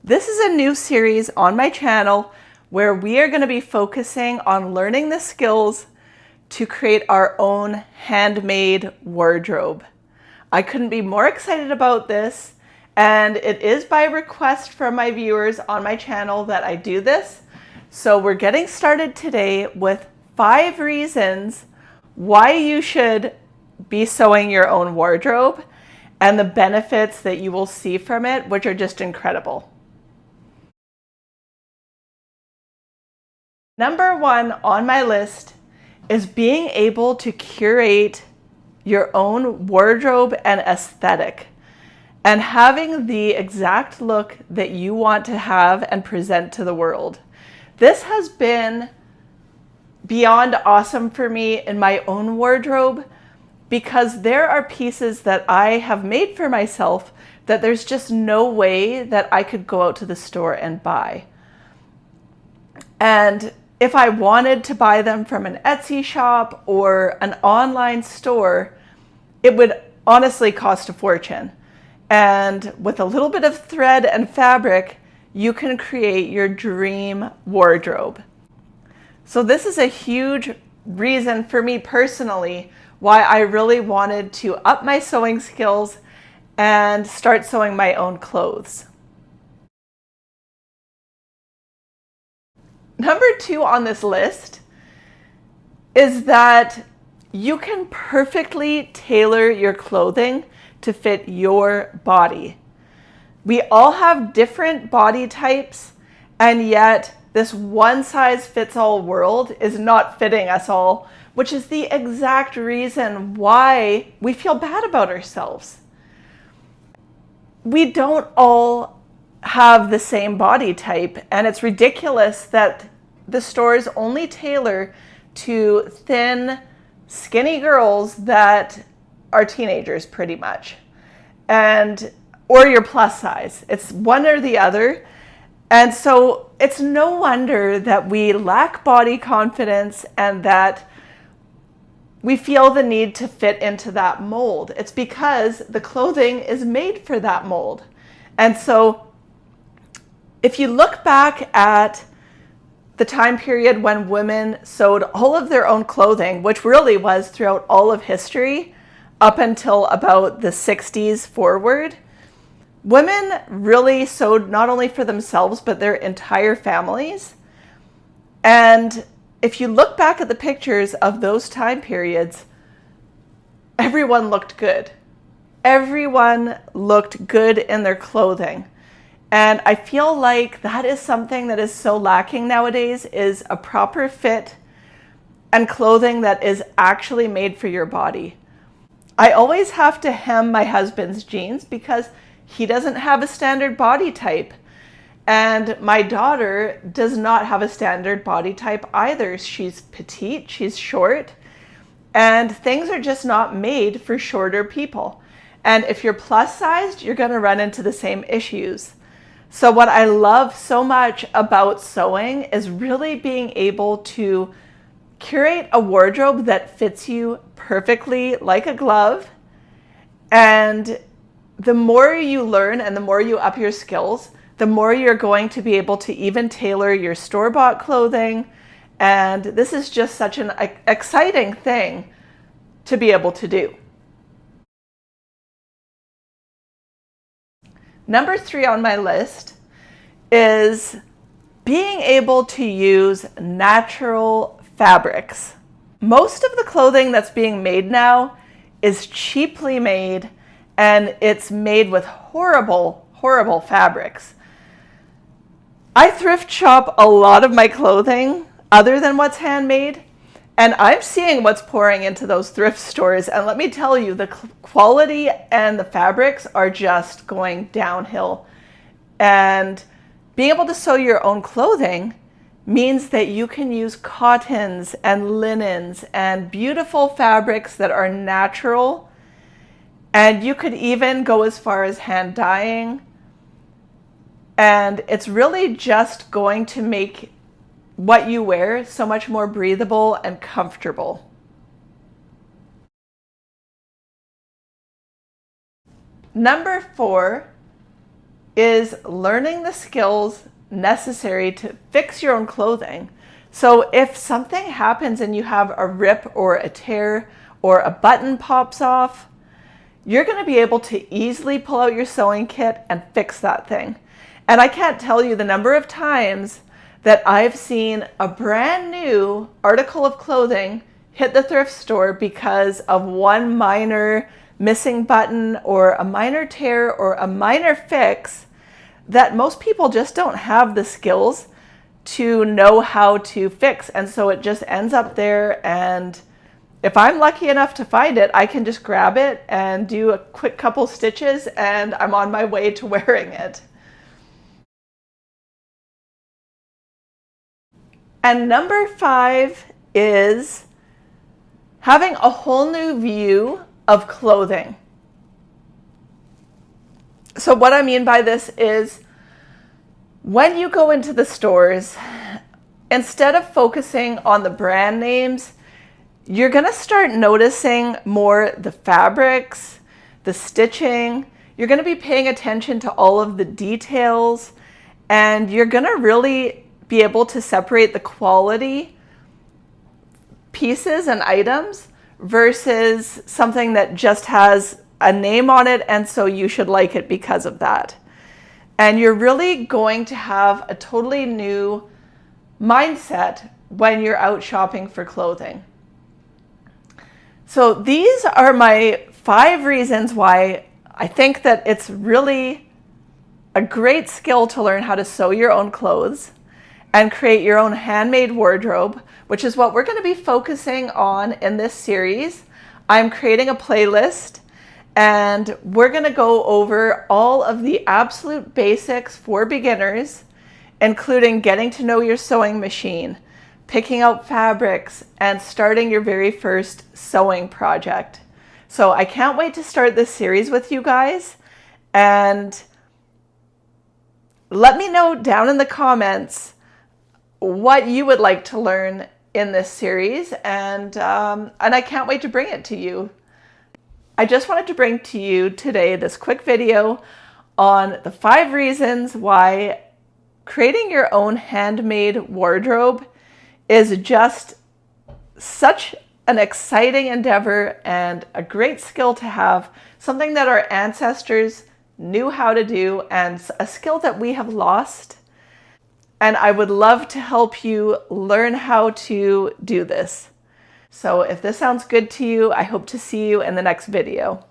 This is a new series on my channel where we are going to be focusing on learning the skills to create our own handmade wardrobe. I couldn't be more excited about this, and it is by request from my viewers on my channel that I do this. So we're getting started today with 5 reasons why you should be sewing your own wardrobe and the benefits that you will see from it, which are just incredible. Number 1 on my list is being able to curate your own wardrobe and aesthetic and having the exact look that you want to have and present to the world. This has been beyond awesome for me in my own wardrobe because there are pieces that I have made for myself that there's just no way that I could go out to the store and buy. And if I wanted to buy them from an Etsy shop or an online store, it would honestly cost a fortune. And with a little bit of thread and fabric, you can create your dream wardrobe. So this is a huge reason for me personally why I really wanted to up my sewing skills and start sewing my own clothes. Number 2 on this list is that you can perfectly tailor your clothing to fit your body. We all have different body types, and yet this one-size-fits-all world is not fitting us all, which is the exact reason why we feel bad about ourselves. We don't all have the same body type, and it's ridiculous that the stores only tailor to thin, skinny girls that are teenagers pretty much, or you're plus size. It's one or the other. And so it's no wonder that we lack body confidence and that we feel the need to fit into that mold. It's because the clothing is made for that mold. And so if you look back at the time period when women sewed all of their own clothing, which really was throughout all of history, up until about the 60s forward, women really sewed not only for themselves, but their entire families. And if you look back at the pictures of those time periods, everyone looked good. Everyone looked good in their clothing. And I feel like that is something that is so lacking nowadays, is a proper fit and clothing that is actually made for your body. I always have to hem my husband's jeans because he doesn't have a standard body type. And my daughter does not have a standard body type either. She's petite, she's short, and things are just not made for shorter people. And if you're plus sized, you're going to run into the same issues. So what I love so much about sewing is really being able to curate a wardrobe that fits you perfectly like a glove. And the more you learn and the more you up your skills, the more you're going to be able to even tailor your store-bought clothing. And this is just such an exciting thing to be able to do. Number 3 on my list is being able to use natural fabrics. Most of the clothing that's being made now is cheaply made, and it's made with horrible, horrible fabrics. I thrift shop a lot of my clothing other than what's handmade, and I'm seeing what's pouring into those thrift stores. And let me tell you, the quality and the fabrics are just going downhill. And being able to sew your own clothing means that you can use cottons and linens and beautiful fabrics that are natural. And you could even go as far as hand dyeing. And it's really just going to make what you wear so much more breathable and comfortable. Number 4 is learning the skills necessary to fix your own clothing. So if something happens and you have a rip or a tear or a button pops off, you're going to be able to easily pull out your sewing kit and fix that thing. And I can't tell you the number of times that I've seen a brand new article of clothing hit the thrift store because of one minor missing button or a minor tear or a minor fix that most people just don't have the skills to know how to fix. And so it just ends up there, and if I'm lucky enough to find it, I can just grab it and do a quick couple stitches and I'm on my way to wearing it. And number 5 is having a whole new view of clothing. So what I mean by this is when you go into the stores, instead of focusing on the brand names, you're going to start noticing more the fabrics, the stitching. You're going to be paying attention to all of the details, and you're going to really be able to separate the quality pieces and items versus something that just has a name on it, and so you should like it because of that. And you're really going to have a totally new mindset when you're out shopping for clothing. So these are my 5 reasons why I think that it's really a great skill to learn how to sew your own clothes and create your own handmade wardrobe, which is what we're going to be focusing on in this series. I'm creating a playlist, and we're going to go over all of the absolute basics for beginners, including getting to know your sewing machine, picking out fabrics, and starting your very first sewing project. So I can't wait to start this series with you guys, and let me know down in the comments what you would like to learn in this series, and I can't wait to bring it to you. I just wanted to bring to you today this quick video on the 5 reasons why creating your own handmade wardrobe is just such an exciting endeavor and a great skill to have, something that our ancestors knew how to do and a skill that we have lost. And I would love to help you learn how to do this. So if this sounds good to you, I hope to see you in the next video.